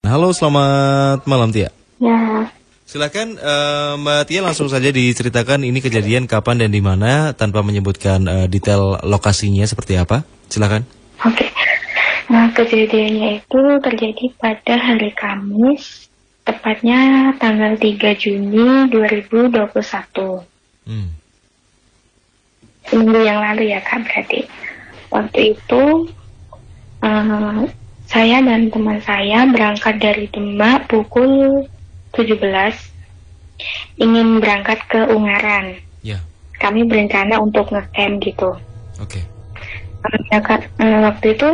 Halo, selamat malam Tia. Ya, Silakan Mbak Tia langsung saja diceritakan ini kejadian kapan dan di mana tanpa menyebutkan detail lokasinya seperti apa. Silakan. oke. Nah, kejadiannya itu terjadi pada hari Kamis, tepatnya tanggal 3 Juni 2021. Seminggu yang lalu ya Kak, berarti. Waktu itu saya dan teman saya berangkat dari Demak pukul 17, ingin berangkat ke Ungaran. Ya. Kami berencana untuk ngecamp gitu. Oke. Waktu itu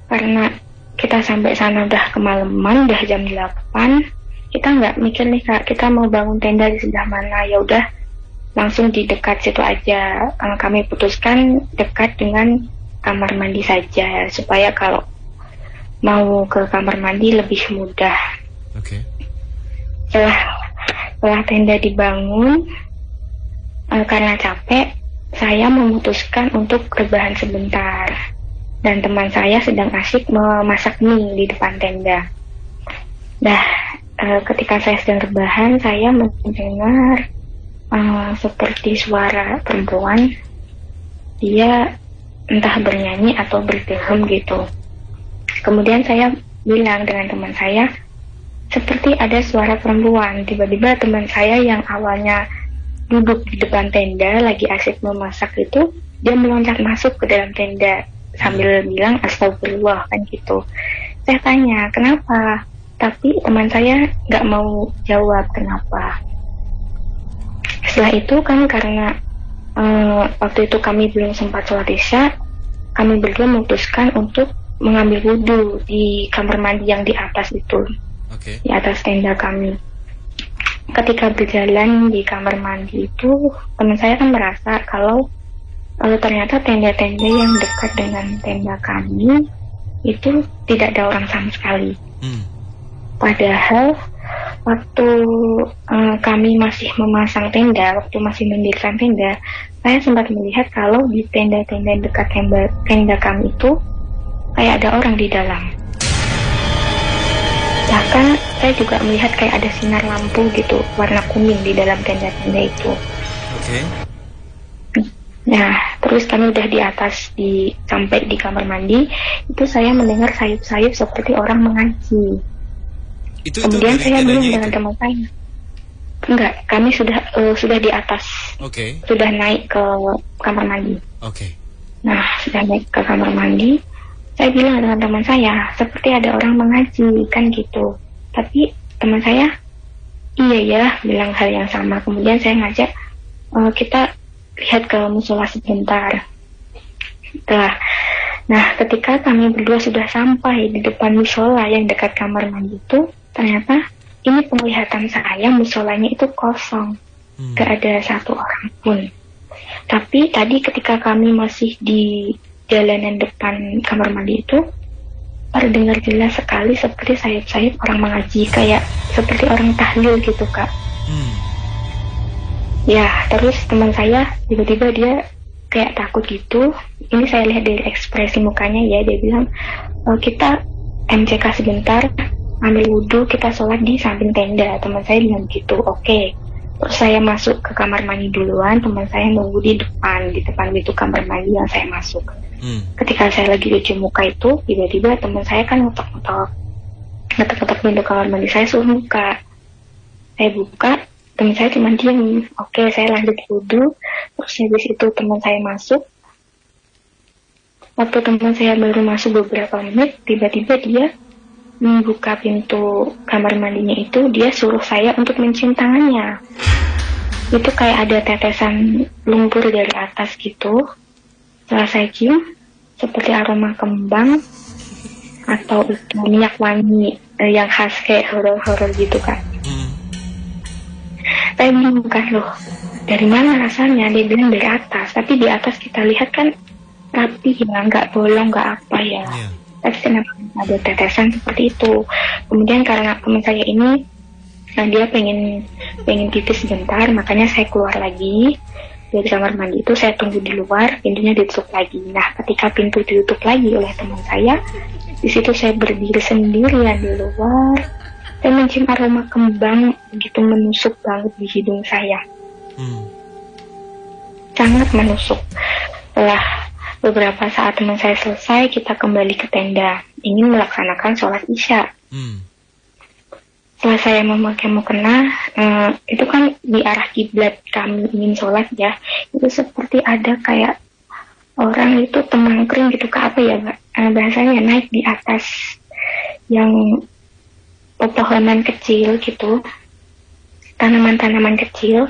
karena kita sampai sana udah kemalaman, udah jam 8, kita nggak mikir nih Kak, kita mau bangun tenda di sebelah mana. Ya udah langsung di dekat situ aja. Kami putuskan dekat dengan kamar mandi saja supaya kalau mau ke kamar mandi lebih mudah. Oke. Setelah tenda dibangun, karena capek, saya memutuskan untuk rebahan sebentar. Dan teman saya sedang asyik memasak mie di depan tenda. Nah, ketika saya sedang rebahan, saya mendengar seperti suara perempuan. Dia entah bernyanyi atau berdehem gitu. Kemudian saya bilang dengan teman saya, seperti ada suara perempuan. Tiba-tiba teman saya yang awalnya duduk di depan tenda lagi asyik memasak itu, dia meloncat masuk ke dalam tenda sambil bilang astagfirullah kan gitu. Saya tanya kenapa, tapi teman saya nggak mau jawab kenapa. Setelah itu kan karena waktu itu kami belum sempat sholat isya, kami berdua memutuskan untuk mengambil wudhu di kamar mandi yang di atas itu. Oke. Di atas tenda kami. Ketika berjalan di kamar mandi itu, teman saya kan merasa kalau ternyata tenda-tenda yang dekat dengan tenda kami itu tidak ada orang sama sekali. Padahal waktu kami masih memasang tenda, waktu masih mendirikan tenda, saya sempat melihat kalau di tenda-tenda dekat tenda kami itu kayak ada orang di dalam. Bahkan saya juga melihat kayak ada sinar lampu gitu, warna kuning di dalam tenda-tenda itu. Oke. Nah, terus kami udah di atas, sampai di kamar mandi, itu saya mendengar sayup-sayup seperti orang mengaji. Kemudian saya bilang dengan teman saya, enggak, kami sudah di atas. Oke. Sudah naik ke kamar mandi. Oke. Nah, sudah naik ke kamar mandi, saya bilang dengan teman saya, seperti ada orang mengaji, kan gitu. Tapi teman saya, iya ya, bilang hal yang sama. Kemudian saya ngajak, kita lihat ke musola sebentar. Nah, ketika kami berdua sudah sampai di depan musola yang dekat kamar mandi itu, ternyata ini penglihatan saya, musolanya itu kosong. Gak ada satu orang pun. Tapi tadi ketika kami masih di jalanan depan kamar mandi itu, terdengar jelas sekali seperti sayap-sayap orang mengaji, kayak seperti orang tahlil gitu Kak. Ya, terus teman saya tiba-tiba dia kayak takut gitu. Ini saya lihat dari ekspresi mukanya ya, dia bilang, kita MCK sebentar, ambil wudhu, kita sholat di samping tenda. Teman saya bilang gitu, oke. Terus saya masuk ke kamar mandi duluan, teman saya nunggu di depan pintu kamar mandi yang saya masuk. Ketika saya lagi cuci muka itu, tiba-tiba teman saya kan ngetok pintu kamar mandi, saya suruh buka. Saya buka, teman saya cuma diam. Oke, saya lanjut wudhu. Terus habis itu teman saya masuk. Waktu teman saya baru masuk beberapa menit, tiba-tiba dia membuka pintu kamar mandinya itu, dia suruh saya untuk mencium tangannya. Itu kayak ada tetesan lumpur dari atas gitu. Setelah saya cium, seperti aroma kembang atau itu minyak wangi yang khas kayak horor-horor gitu kan. Saya bingung kan, loh, dari mana rasanya? Dia bilang dari atas, tapi di atas kita lihat kan rapi ya, nggak bolong, nggak apa ya. Tapi kenapa ada tetesan seperti itu? Kemudian karena teman saya ini, dia pengen pipis sebentar, makanya saya keluar lagi dari kamar mandi itu. Saya tunggu di luar, pintunya ditutup lagi. Nah, ketika pintu ditutup lagi oleh teman saya Di situ saya berdiri sendirian di luar dan mencium aroma kembang begitu menusuk banget di hidung saya. Sangat menusuk. Setelah beberapa saat teman saya selesai, kita kembali ke tenda, ingin melaksanakan sholat Isya. Setelah saya memakai mukena, itu kan di arah kiblat kami ingin sholat ya, itu seperti ada kayak orang itu temangkring gitu, ke apa ya bahasanya, naik di atas yang pepohonan kecil gitu, tanaman-tanaman kecil,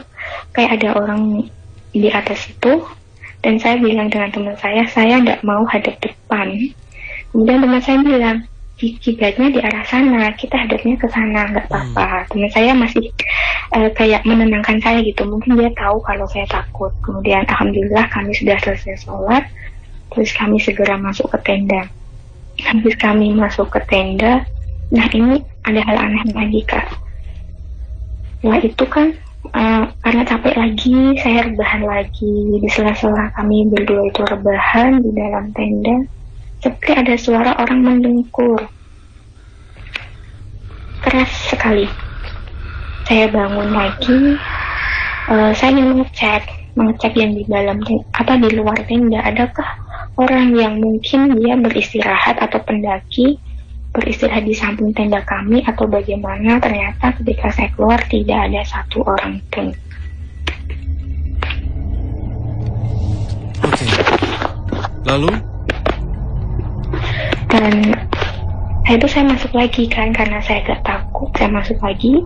kayak ada orang di atas itu. Dan saya bilang dengan teman saya tidak mau hadap depan. Kemudian teman saya bilang, kiblatnya di arah sana, kita hadapnya ke sana, nggak apa-apa. Teman saya masih kayak menenangkan saya gitu, mungkin dia tahu kalau saya takut. Kemudian alhamdulillah kami sudah selesai sholat, terus kami segera masuk ke tenda. Habis kami masuk ke tenda, nah ini ada hal aneh lagi Kak. Setelah itu kan karena capek lagi, saya rebahan lagi. Di sela-sela kami berdua itu rebahan di dalam tenda, seperti ada suara orang mendengkur keras sekali. Saya bangun lagi, saya ingin mengecek yang di dalam di luar tenda, adakah orang yang mungkin dia beristirahat atau pendaki beristirahat di samping tenda kami atau bagaimana. Ternyata ketika saya keluar tidak ada satu orang pun. Oke. Lalu? Dan saya masuk lagi kan, karena saya agak takut, saya masuk lagi.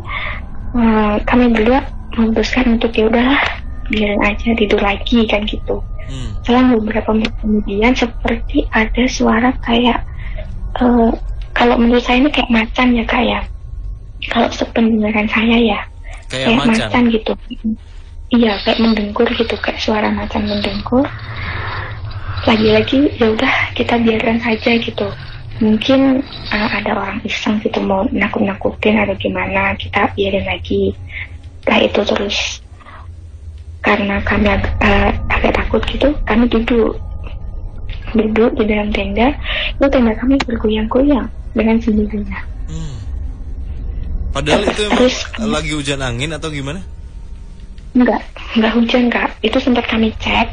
Kami berdua memutuskan untuk ya udahlah, biarin aja tidur lagi kan gitu. Setelah beberapa menit kemudian seperti ada suara kayak kalau menurut saya ini kayak macan ya Kak ya. Kalau sependengaran saya ya, kayak macan gitu. Iya, kayak mendengkur gitu, kayak suara macan mendengkur. Lagi-lagi ya udah kita biarkan saja gitu. Mungkin ada orang iseng gitu mau nakut-nakutin atau gimana, kita biarin lagi. Setelah itu terus karena kami agak takut gitu, kami duduk di dalam tenda. Itu tenda kami bergoyang-goyang dengan sendirinya. Padahal itu emang lagi hujan angin atau gimana? Enggak hujan Kak. Itu sempat kami cek,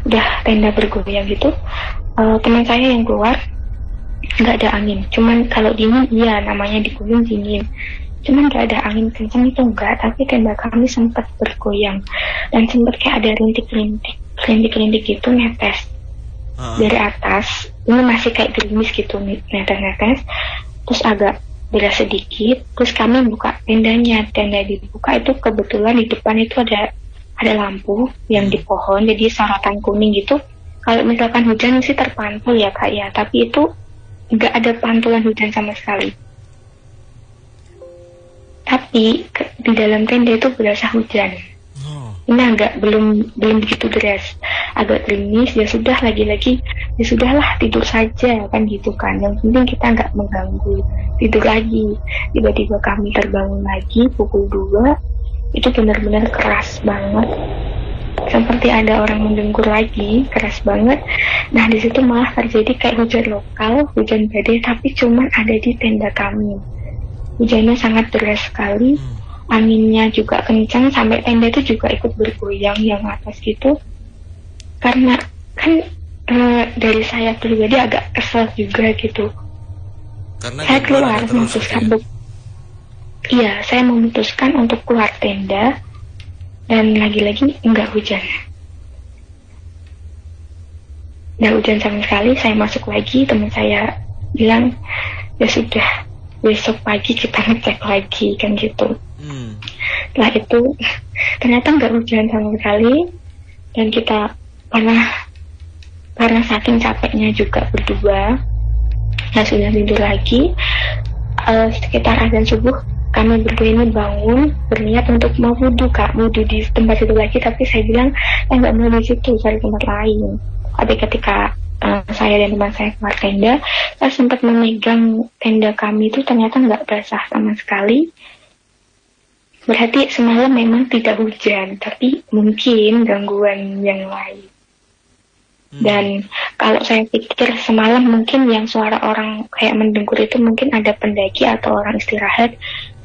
udah tenda bergoyang gitu. Teman saya yang keluar, nggak ada angin. Cuman kalau dingin, iya namanya di gunung dingin. Cuman nggak ada angin kencang itu enggak. Tapi tenda kami sempat bergoyang dan sempat kayak ada rintik-rintik gitu netes dari atas. Ini masih kayak gerimis gitu, netes. Terus agak beras sedikit. Terus kami buka tendanya. Tenda dibuka itu kebetulan di depan itu ada lampu yang di pohon, jadi sorotan kuning gitu. Kalau misalkan hujan sih terpantul ya Kak ya, tapi itu nggak ada pantulan hujan sama sekali. Tapi di dalam tenda itu berasa hujan. Ini belum begitu deras, agak gerimis. Ya sudah, lagi-lagi ya sudahlah, tidur saja kan gitu kan. Yang penting kita nggak mengganggu. Tidur lagi. Tiba-tiba kami terbangun lagi pukul 2. Itu benar-benar keras banget, seperti ada orang mendengkur lagi, keras banget. Nah di situ malah terjadi kayak hujan lokal, hujan badai, tapi cuman ada di tenda kami. Hujannya sangat deras sekali, anginnya juga kencang, sampai tenda itu juga ikut bergoyang yang atas gitu. Karena kan dari saya pribadi agak kesel juga gitu. Karena saya keluar memutuskan Iya, saya memutuskan untuk keluar tenda. Dan lagi-lagi enggak hujan. Enggak hujan sama sekali. Saya masuk lagi, teman saya bilang, ya sudah, besok pagi kita ngecek lagi kan gitu. Setelah itu ternyata enggak hujan sama sekali. Dan kita karena saking capeknya juga berdua, nah sudah tidur lagi. Sekitar azan subuh kami berdua ini bangun berniat untuk mau wudhu Kak, wudhu di tempat itu lagi. Tapi saya bilang nggak mau di situ, cari tempat lain. Tapi ketika saya dan teman saya keluar tenda, saya sempat memegang tenda kami itu, ternyata nggak basah sama sekali. Berarti semalam memang tidak hujan, tapi mungkin gangguan yang lain. Dan kalau saya pikir semalam mungkin yang suara orang kayak mendengkur itu mungkin ada pendaki atau orang istirahat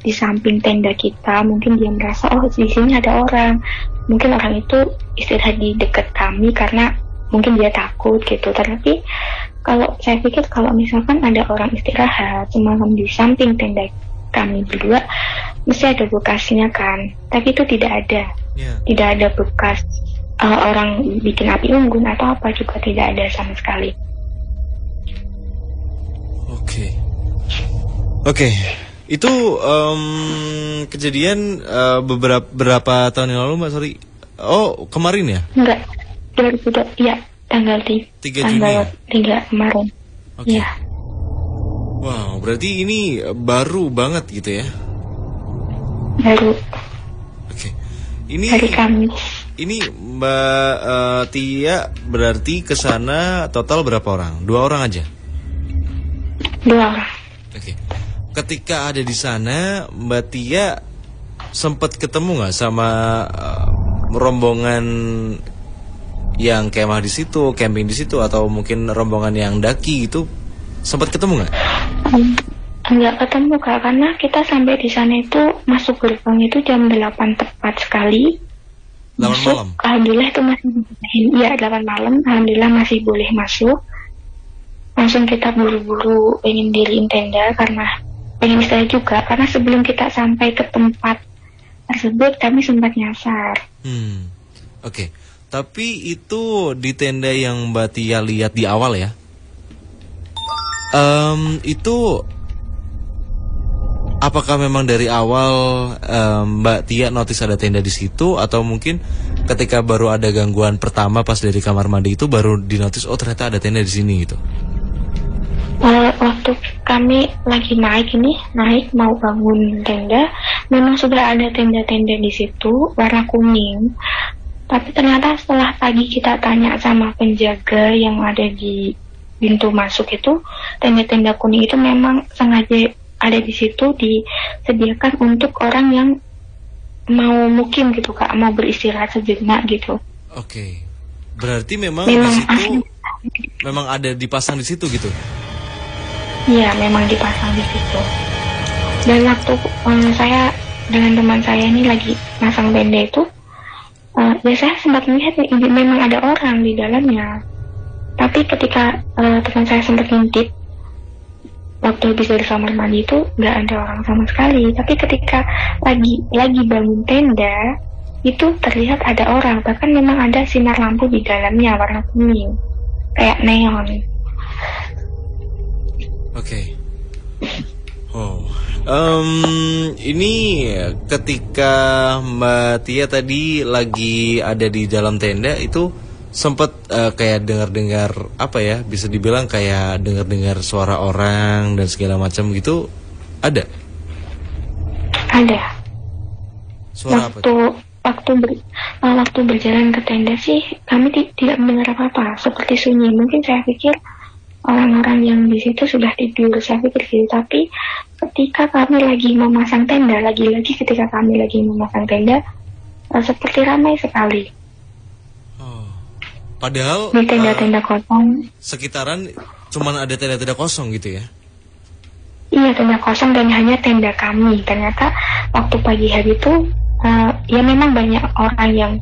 di samping tenda kita. Mungkin dia merasa oh di sini ada orang. Mungkin orang itu istirahat di dekat kami karena mungkin dia takut gitu. Tapi kalau saya pikir kalau misalkan ada orang istirahat semalam di samping tenda kami berdua, mesti ada bekasnya kan. Tapi itu tidak ada. Tidak ada bekas orang bikin api unggun atau apa juga tidak ada sama sekali. Oke. Itu kejadian berapa tahun yang lalu Mbak? Sorry. Oh, kemarin ya? Enggak. 2002. Ya, tanggal 3 Juni. Tanggal 3 kemarin. Oke. Ya. Wow, berarti ini baru banget gitu ya? Baru. Oke. Ini hari Kamis. Ini Mbak Tia berarti ke sana total berapa orang? 2 orang aja? 2 orang. Oke. Ketika ada di sana, Mbak Tia sempat ketemu nggak sama rombongan yang kemah di situ, camping di situ, atau mungkin rombongan yang daki gitu? Sempat ketemu nggak? Enggak ketemu Kak, karena kita sampai di sana itu masuk gerbang itu jam 8 tepat sekali. 8 masuk, malam? Alhamdulillah itu masih dibolehin. Iya, 8 malam, alhamdulillah masih boleh masuk. Langsung kita buru-buru pengen diriin tenda karena pengen istirahat juga. Karena sebelum kita sampai ke tempat tersebut, kami sempat nyasar. Oke. Tapi itu di tenda yang Mbak Tia lihat di awal ya? Itu apakah memang dari awal Mbak Tia notice ada tenda di situ, atau mungkin ketika baru ada gangguan pertama pas dari kamar mandi itu baru dinotis oh ternyata ada tenda di sini gitu? Waktu kami lagi naik mau bangun tenda, memang sudah ada tenda-tenda di situ warna kuning. Tapi ternyata setelah pagi kita tanya sama penjaga yang ada di pintu masuk itu, tenda-tenda kuning itu memang sengaja ada di situ disediakan untuk orang yang mau mukim gitu Kak, mau beristirahat sejenak gitu. Oke. Berarti memang di situ memang ada dipasang di situ gitu. Iya, memang dipasang di situ. Dan waktu saya dengan teman saya ini lagi masang tenda itu, ya saya sempat melihat memang ada orang di dalamnya. Tapi ketika teman saya sempat ngintip, waktu habis dari kamar mandi itu nggak ada orang sama sekali. Tapi ketika lagi bangun tenda, itu terlihat ada orang. Bahkan memang ada sinar lampu di dalamnya warna kuning, kayak neon. Oke. Oh, ini ketika Mbak Tia tadi lagi ada di dalam tenda itu sempat kayak dengar-dengar apa ya? Bisa dibilang kayak dengar-dengar suara orang dan segala macam gitu, ada? Ada. Suara apa? Waktu berjalan ke tenda sih kami tidak mendengar apa-apa, seperti sunyi. Mungkin saya pikir orang-orang yang di situ sudah tidur, saya pikir gitu. Tapi ketika kami lagi memasang tenda, ketika kami lagi memasang tenda, seperti ramai sekali. Oh. Padahal di tenda-tenda kosong. Sekitaran cuman ada tenda-tenda kosong gitu ya? Iya, tenda kosong dan hanya tenda kami. Ternyata waktu pagi hari itu ya memang banyak orang yang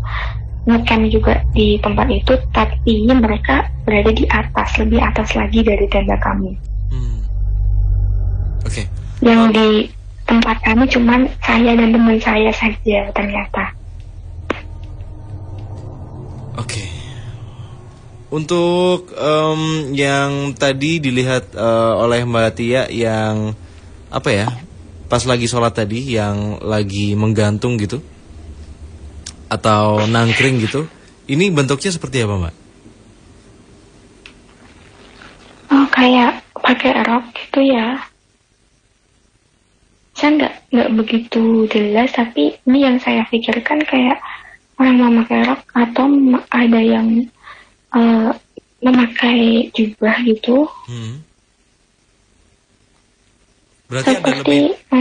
ngecamp juga di tempat itu, tapi mereka berada di atas, lebih atas lagi dari tenda kami. Oke. Yang di tempat kami cuman saya dan teman saya saja ternyata. Oke. Untuk yang tadi dilihat oleh Mbak Tia yang apa ya? Pas lagi sholat tadi yang lagi menggantung gitu atau nangkring gitu, ini bentuknya seperti apa Mbak? Oh, kayak pakai rok gitu ya. Saya nggak begitu jelas, tapi ini yang saya pikirkan kayak orang memakai rok atau ada yang memakai jubah gitu. Berarti seperti, ada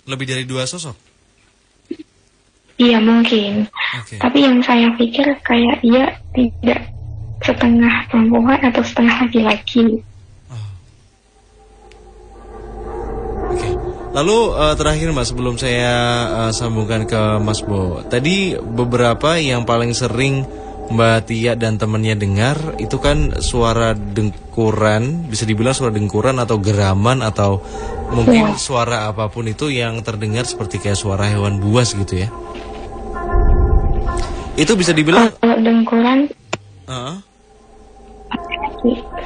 lebih dari 2 sosok? Iya mungkin. Okay. Tapi yang saya pikir kayak ia tidak setengah perempuan atau setengah laki-laki. Oke. Lalu terakhir Mas, sebelum saya sambungkan ke Mas Bo, tadi beberapa yang paling sering Mbak Tia dan temannya dengar itu kan suara dengkuran, bisa dibilang suara dengkuran atau geraman atau mungkin suara apapun itu yang terdengar seperti kayak suara hewan buas gitu ya. Itu bisa dibilang kalau dengkuran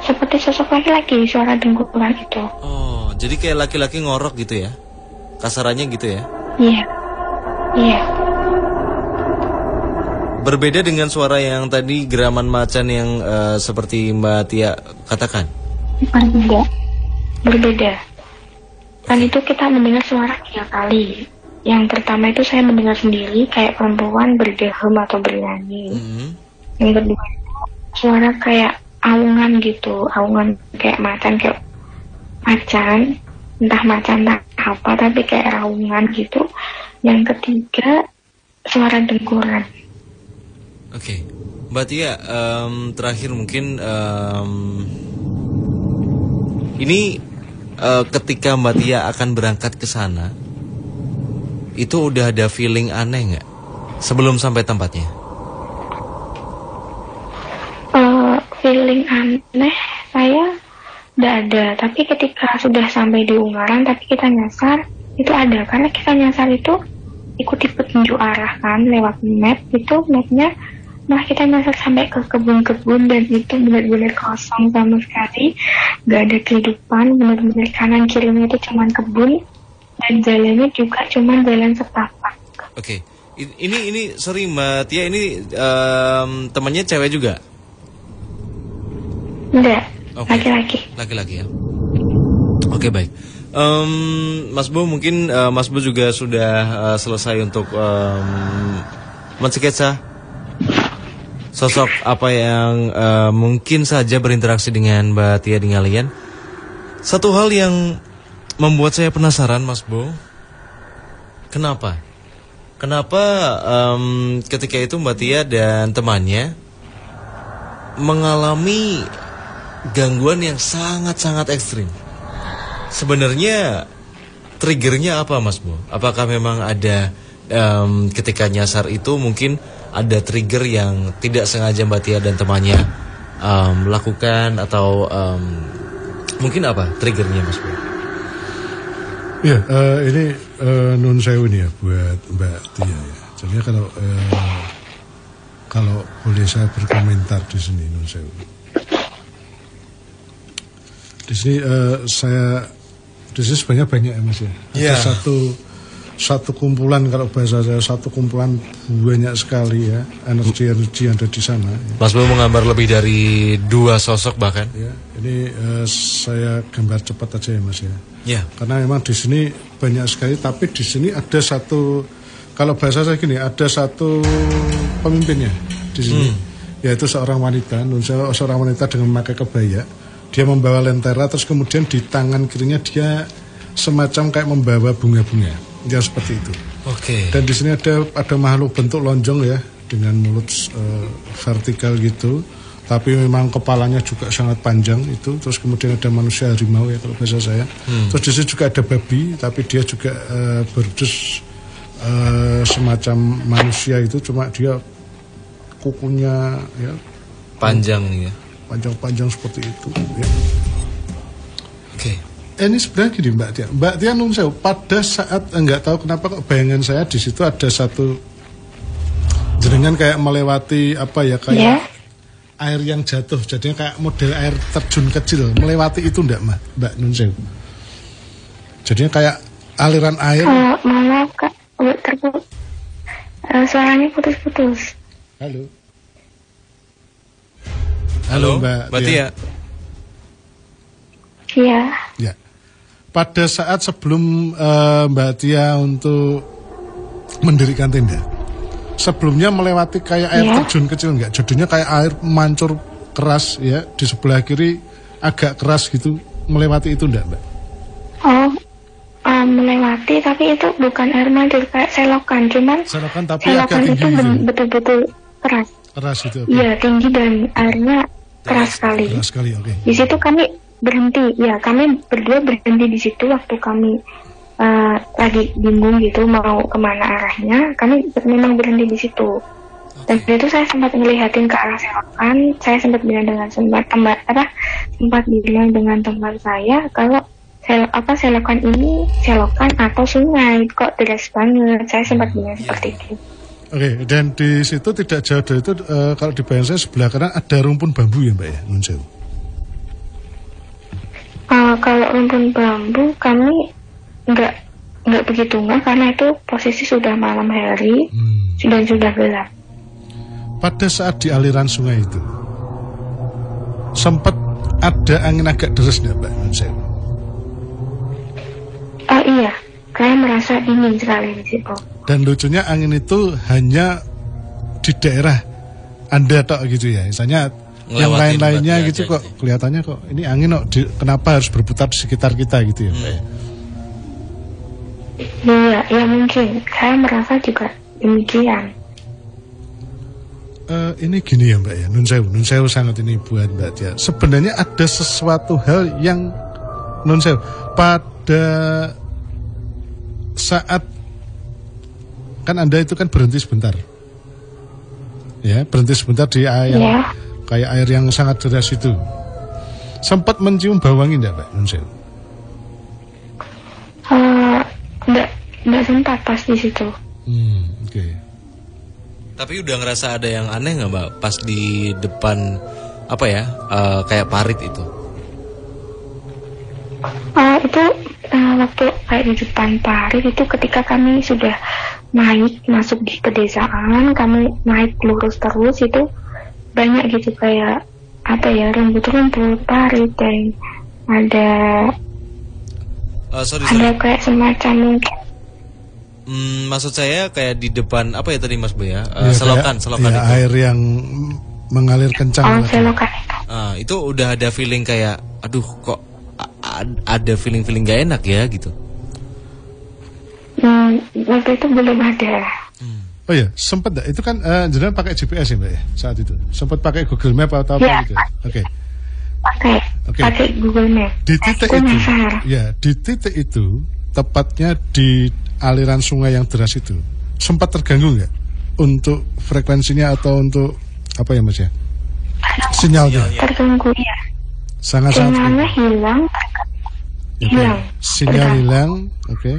seperti sosok laki-laki, suara dengkuran itu. Oh, jadi kayak laki-laki ngorok gitu ya? Kasarannya gitu ya? Iya. Iya. Berbeda dengan suara yang tadi geraman macan yang seperti Mbak Tia katakan? Berbeda. Dan itu kita mendengar suara 3 kali. Yang pertama itu saya mendengar sendiri kayak perempuan berdehem atau bernyanyi. Yang kedua suara kayak aungan gitu, aungan kayak macan, entah macan entah apa, tapi kayak raungan gitu. Yang ketiga suara dengkuran. Oke, Mbak Tia, terakhir mungkin ini ketika Mbak Tia akan berangkat ke sana, itu udah ada feeling aneh nggak sebelum sampai tempatnya? Feeling aneh saya tidak ada, tapi ketika sudah sampai di Ungaran tapi kita nyasar itu ada, karena kita nyasar itu ikuti petunjuk arah kan lewat map, itu mapnya malah kita nyasar sampai ke kebun-kebun dan itu benar-benar kosong sama sekali, nggak ada kehidupan, benar-benar kanan kirinya itu cuman kebun dan jalannya juga cuman jalan setapak. Oke. Ini sorry Mbak Tia, ini temannya cewek juga? Enggak, okay. Laki-laki. Laki-laki ya. Oke, baik. Mas Bo, mungkin Mas Bo juga sudah selesai untuk mensketsa sosok apa yang mungkin saja berinteraksi dengan Mbak Tia di Ngalian. Satu hal yang membuat saya penasaran, Mas Bo, kenapa ketika itu Mbak Tia dan temannya mengalami gangguan yang sangat-sangat ekstrim. Sebenarnya triggernya apa, Mas Bo? Apakah memang ada ketika nyasar itu mungkin ada trigger yang tidak sengaja Mbak Tia dan temannya lakukan atau mungkin apa triggernya, Mas Bo? Ya, ini nun sewu nih ya buat Mbak Tia ya. Jadi kalau boleh saya berkomentar di sini nun sewu. Di sini di sini sebenarnya banyak ya Mas ya. Ada satu kumpulan, kalau bahasa saya satu kumpulan banyak sekali ya energi yang ada di sana. Ya. Mas Bo menggambar lebih dari 2 sosok bahkan. Ya, ini saya gambar cepat aja ya Mas ya. Ya. Karena memang di sini banyak sekali, tapi di sini ada satu, kalau bahasa saya gini, ada satu pemimpinnya di sini, yaitu seorang wanita, seorang wanita dengan memakai kebaya. Dia membawa lentera, terus kemudian di tangan kirinya dia semacam kayak membawa bunga-bunga, ya seperti itu. Oke. Dan di sini ada makhluk bentuk lonjong ya, dengan mulut vertikal gitu, tapi memang kepalanya juga sangat panjang itu. Terus kemudian ada manusia harimau ya kalau bahasa saya. Terus di sini juga ada babi, tapi dia juga berdus semacam manusia itu, cuma dia kukunya ya panjang ya. Panjang-panjang seperti itu ya. Oke. Ini sebenarnya gini Mbak Tia nun sewu, pada saat enggak tahu kenapa kok bayangan saya di situ ada satu jenengan kayak melewati apa ya, kayak air yang jatuh, jadinya kayak model air terjun kecil, melewati itu enggak Mbak nun sewu? Jadinya kayak aliran air. Malah Kak, suaranya putus-putus. Halo Mbak Tia. Iya. Ya. Pada saat sebelum Mbak Tia untuk mendirikan tenda, sebelumnya melewati kayak air terjun kecil enggak? Jadinya kayak air mancur keras ya, di sebelah kiri agak keras gitu, melewati itu enggak Mbak? Melewati, tapi itu bukan air mancur, kayak selokan, cuman selokan tapi selokan agak tinggi itu gitu. betul-betul keras. Keras itu. Okay. Iya, tinggi dan airnya keras sekali. Keras sekali, oke. Di situ kami berhenti, ya kami berdua berhenti di situ waktu kami lagi bingung gitu mau kemana arahnya. Kami memang berhenti di situ. Dan itu saya sempat ngelihatin ke arah selokan. Saya sempat bilang dengan sempat bilang dengan teman saya kalau selokan ini selokan atau sungai, kok deras banget. Saya sempat bilang seperti itu. Oke, dan di situ tidak jauh dari itu, kalau di bayangan saya sebelah kanan ada rumpun bambu ya Mbak ya, Nun Sewu? Kalau rumpun bambu kami nggak begitu karena itu posisi sudah malam hari dan sudah gelap. Pada saat di aliran sungai itu sempat ada angin agak deras nggak Mbak Nun Sewu? Iya, saya merasa dingin sekali di situ. Dan lucunya angin itu hanya di daerah Anda tok gitu ya, misalnya yang lain-lainnya gitu kok gitu. Kelihatannya kok ini angin kenapa harus berputar di sekitar kita gitu ya Mbak? Iya, ya mungkin saya merasa juga demikian. Ini gini ya Mbak ya, Nun Sewu sangat ini buat Mbak Tia. Sebenarnya ada sesuatu hal yang Nun Sewu pada saat kan Anda itu kan berhenti sebentar, ya berhenti sebentar di air kayak air yang sangat deras itu. Sempat mencium bau wangi enggak Mbak Nun Sewu? Enggak sempat pas di situ. Oke. Tapi udah ngerasa ada yang aneh nggak Mbak pas di depan kayak parit itu? Itu waktu kayak di depan parit itu ketika kami sudah masuk di pedesaan, kami naik lurus terus itu banyak gitu kayak rumput-rumput parit dan ada ada kayak semacam mungkin. Maksud saya kayak di depan apa ya tadi Mas Bu ya? Selokan itu. Air yang mengalir kencang. Selokan. Itu udah ada feeling kayak aduh kok ada feeling gak enak ya gitu. Waktu itu belum ada. Oh ya, sempat enggak? Itu kan jenengan pakai GPS ya Mbak ya saat itu? Sempat pakai Google Map atau apa gitu? Oke. Pakai Google Map. Di titik itu. Ya, di titik itu tepatnya di aliran sungai yang deras itu sempat terganggu nggak untuk frekuensinya atau untuk apa ya Mas ya? Sinyalnya. Terganggu ya. Sangat-sangat. Sinyalnya hilang. Hilang. Sinyal hilang, oke.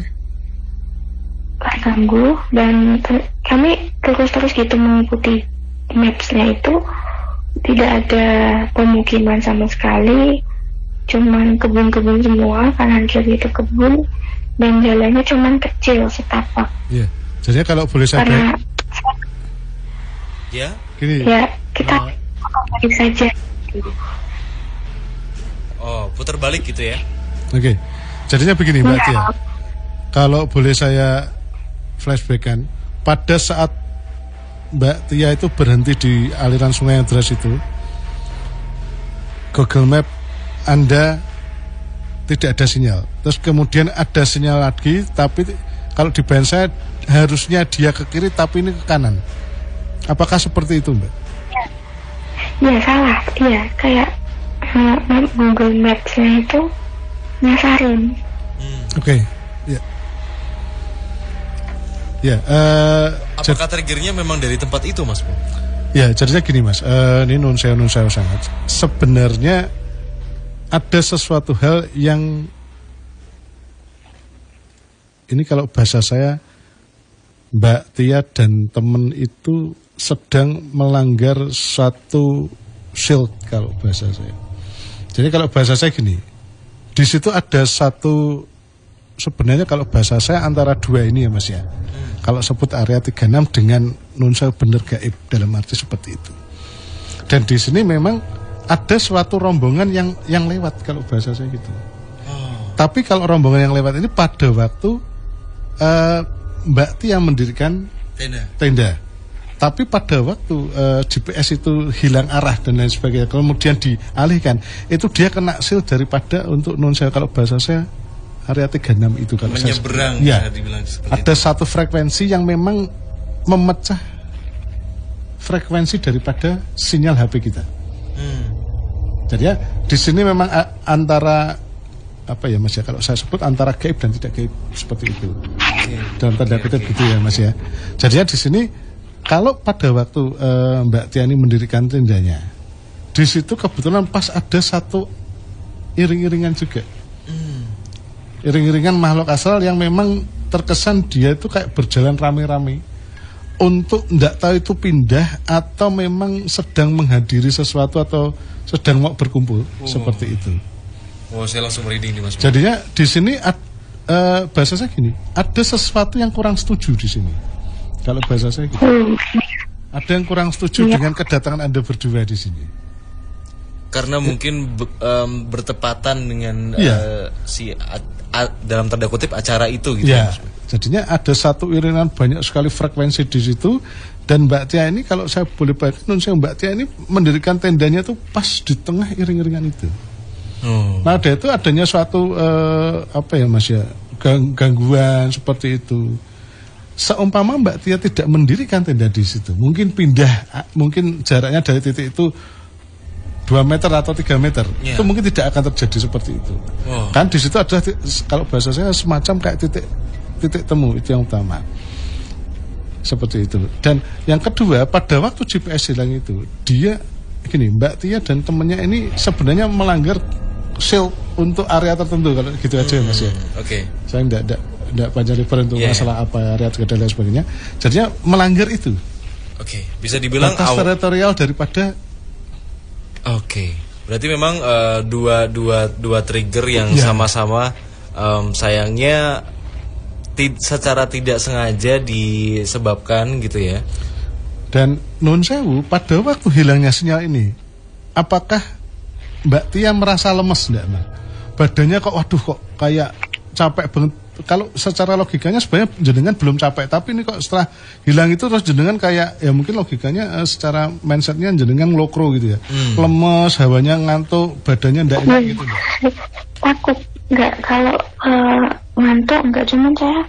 Terganggu dan kami terus gitu mengikuti maps-nya itu tidak ada pemukiman sama sekali, cuman kebun-kebun semua, kanan kiri itu kebun. Dan jalannya cuman kecil setapak. Iya. Jadi kalau boleh saya ya. Gini. Ya, kita balik saja. Putar balik gitu ya. Oke. Jadinya begini Mbak Tia. Kalau boleh saya flashback-kan, pada saat Mbak Tia itu berhenti di aliran sungai yang deras itu, Google Map Anda tidak ada sinyal. Terus kemudian ada sinyal lagi, tapi kalau di bayangan saya harusnya dia ke kiri, tapi ini ke kanan. Apakah seperti itu, Mbak? Ya salah. Iya, kayak Google Maps-nya itu nyasarin. Oke. Ya. Ya. Apakah triggernya memang dari tempat itu, Mas Bu? Ya, jadinya gini, Mas. Ini Nun Sewu sangat. Sebenarnya ada sesuatu hal yang ini kalau bahasa saya Mbak Tia dan teman itu sedang melanggar satu shield kalau bahasa saya. Jadi kalau bahasa saya gini, di situ ada satu, sebenarnya kalau bahasa saya antara dua ini ya Mas ya. Kalau sebut area 36 dengan Nun Sewu bener gaib dalam arti seperti itu. Dan di sini memang ada suatu rombongan yang lewat kalau bahasa saya gitu. Tapi kalau rombongan yang lewat ini pada waktu Mbak Tia mendirikan tenda. Tapi pada waktu GPS itu hilang arah dan lain sebagainya, kemudian dialihkan, itu dia kena seal daripada untuk Nun Sewu kalau bahasa saya area 36 itu kalau menyeberang ya, dibilang seperti ada itu. Satu frekuensi yang memang memecah frekuensi daripada sinyal HP kita. Jadi ya di sini memang antara apa ya Mas ya, kalau saya sebut antara gaib dan tidak gaib seperti itu. Dalam tanda kutip gitu ya Mas ya. Jadi ya di sini kalau pada waktu Mbak Tiani mendirikan tendanya, di situ kebetulan pas ada satu iring-iringan juga. Iring-iringan makhluk astral yang memang terkesan dia itu kayak berjalan rame-rame. Untuk tidak tahu itu pindah atau memang sedang menghadiri sesuatu atau sedang mau berkumpul seperti itu. Saya langsung merinding nih Mas. Jadinya di sini bahasa saya gini, ada sesuatu yang kurang setuju di sini. Kalau bahasa saya gitu. Ada yang kurang setuju dengan kedatangan Anda berdua di sini. Karena mungkin bertepatan dengan dalam tanda kutip acara itu gitu. Ya. Jadinya ada satu iringan banyak sekali frekuensi di situ. Dan Mbak Tia ini kalau saya boleh bayangkan, Mbak Tia ini mendirikan tendanya tuh pas di tengah iring-iringan itu. Nah ada itu adanya suatu apa ya Mas ya, gangguan seperti itu. Seumpama Mbak Tia tidak mendirikan tenda di situ, mungkin pindah, mungkin jaraknya dari titik itu 2 meter atau 3 meter, itu mungkin tidak akan terjadi seperti itu. Kan di situ ada, kalau bahasa saya semacam kayak titik temu, itu yang utama. Seperti itu. Dan yang kedua, pada waktu GPS hilang itu, dia gini, Mbak Tia dan temannya ini sebenarnya melanggar shield untuk area tertentu, kalau gitu aja Mas ya. Oke. Saya tidak panjang lebar untuk masalah apa area dan lain sebagainya. Jadinya melanggar itu. Oke. Bisa dibilang batas teritorial daripada. Oke. Berarti memang dua trigger yang sama-sama sayangnya secara tidak sengaja disebabkan gitu ya. Dan nun sewu, pada waktu hilangnya sinyal ini, apakah Mbak Tia merasa lemes enggak, Mas? Badannya kok waduh kok kayak capek banget. Kalau secara logikanya sebenarnya jenengan belum capek, tapi ini kok setelah hilang itu terus jenengan kayak ya mungkin logikanya secara mindsetnya jenengan ngelokro gitu ya. Lemes, hawanya ngantuk, badannya enggak enak gitu. Takut enggak kalau ngantuk enggak, cuman saya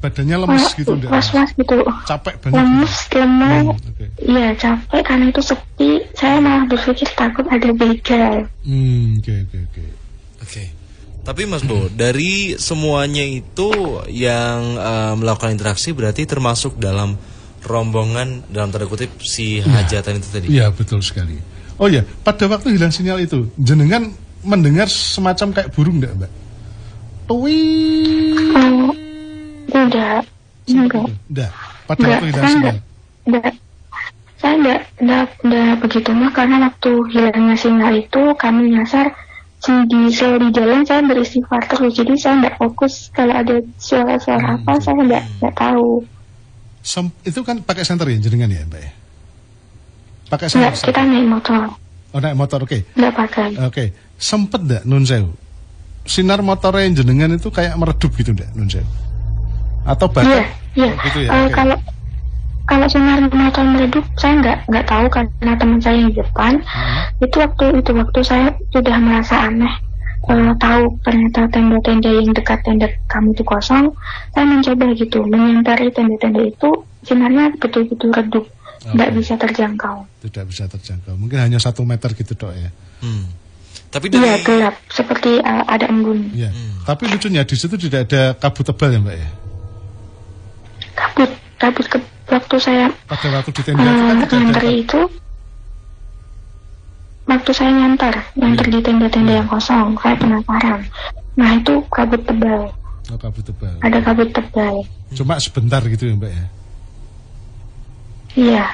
badannya lemes gitu enggak? Was-was gitu. Capek banget. Lemes, lemah. Okay. Iya, capek karena itu sepi. Saya malah berpikir takut ada begal. Oke. Tapi Mas Bo, dari semuanya itu yang melakukan interaksi berarti termasuk dalam rombongan dalam tanda kutip si hajatan itu tadi? Iya, betul sekali. Oh ya, pada waktu hilang sinyal itu, jenengan mendengar semacam kayak burung enggak, Mbak? Enggak. Pada waktu hilang sinyal? Enggak. Saya enggak begitu mah, karena waktu hilangnya sinyal itu kami nyasar di jalan, saya beristighfar terus, jadi saya enggak fokus kalau ada suara-suara apa, saya enggak tahu. Itu kan pakai senter ya jenengan ya Mbak ya? Pakai senter? Enggak, kita naik motor. Oh naik motor, oke. Enggak pakai. Oke. Sempet enggak nun sewu sinar motornya jenengan itu kayak meredup gitu enggak nun sewu? Atau bahkan? Iya. Gitu ya? Kalau sinar motor meredup saya nggak tahu, karena teman saya yang di depan itu waktu saya sudah merasa aneh, tahu ternyata tenda-tenda yang dekat tenda kami itu kosong. Saya mencoba gitu menyentari tenda-tenda itu, sinarnya betul-betul redup, nggak bisa terjangkau. Tidak bisa terjangkau, mungkin hanya 1 meter gitu dok ya. Tapi dari... Iya, gelap seperti ada embun. Iya. Tapi lucunya di situ tidak ada kabut tebal ya Mbak ya? Kabut waktu saya pada waktu di tenda itu kan nyantar itu, waktu saya nyantar di tenda-tenda yang kosong, saya penasaran. Nah itu kabut tebal. Oh, kabut tebal. Ada kabut tebal. Cuma sebentar gitu ya Mbak ya? Iya.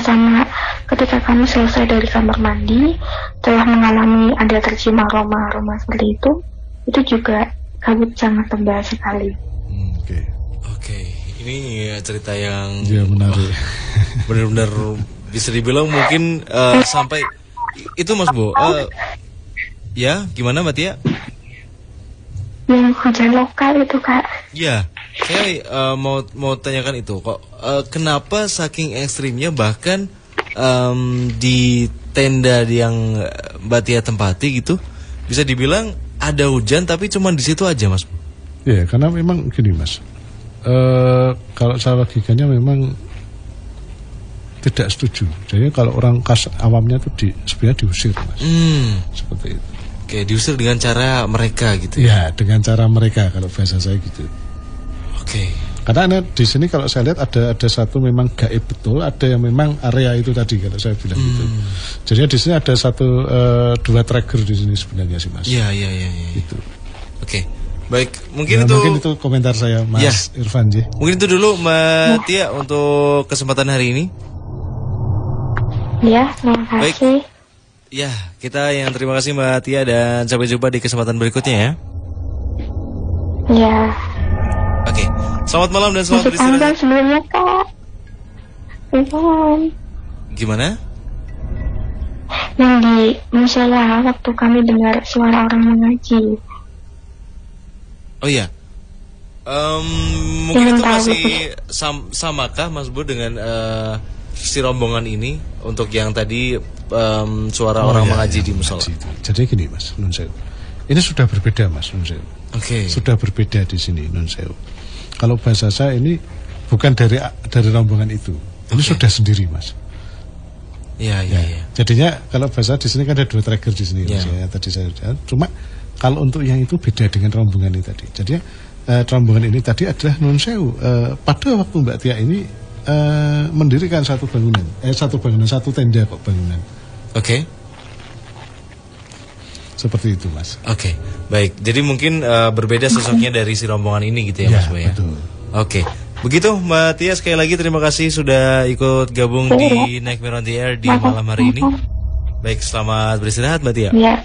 Sama ketika kami selesai dari kamar mandi, telah mengalami ada tercium aroma seperti itu juga kabut sangat tebal sekali. Oke. Ini cerita yang menarik. Benar-benar bisa dibilang mungkin sampai itu Mas Bo. Ya, gimana Mbak Tia? Yang hujan lokal itu Kak. Ya, saya mau tanyakan itu kok. Kenapa saking ekstrimnya bahkan di tenda yang Mbak Tia tempati gitu bisa dibilang ada hujan tapi cuma di situ aja Mas? Iya, karena memang gini Mas. Kalau cara logikanya memang tidak setuju. Jadi kalau orang awamnya itu sebenarnya diusir, Mas. Seperti itu. Oke, diusir dengan cara mereka gitu ya? Ya, dengan cara mereka kalau bahasa saya gitu. Oke. Karena di sini kalau saya lihat ada satu memang gaib betul, ada yang memang area itu tadi kalau saya bilang gitu. Jadi di sini ada dua trigger di sini sebenarnya sih, Mas. Iya. Itu. Oke. Baik, mungkin itu komentar saya, Mas Irfan J. Mungkin itu dulu Mbak Tia untuk kesempatan hari ini. Ya, terima kasih. Baik. Ya, kita yang terima kasih Mbak Tia dan sampai jumpa di kesempatan berikutnya ya. Ya. Oke. Selamat malam dan selamat beristirahat. Masih panjang sebelumnya, Kak. Gimana? Yang di musola waktu kami dengar suara orang mengaji. Oh iya. Mungkin itu masih samakah Mas Bu dengan si rombongan ini untuk yang tadi suara orang mengaji di musola. Jadi gini Mas Nun Sewu. Ini sudah berbeda Mas Nun Sewu. Oke. Sudah berbeda di sini Nun Sewu. Kalau bahasa saya ini bukan dari rombongan itu. Ini sudah sendiri Mas. Iya. Jadinya kalau bahasa di sini kan ada dua trigger di sini Mas, ya. Tadi saya cuma kalau untuk yang itu beda dengan rombongan ini tadi. Jadi rombongan ini tadi adalah Nun Sewu. Pada waktu Mbak Tia ini mendirikan satu tenda kok bangunan. Oke. Seperti itu Mas. Oke, baik. Jadi mungkin berbeda sosoknya dari si rombongan ini gitu ya Mas Bu ya. Betul. Oke. Begitu Mbak Tia, sekali lagi terima kasih sudah ikut gabung di Nightmare on the Air di malam hari ini. Baik, selamat beristirahat Mbak Tia. Ya.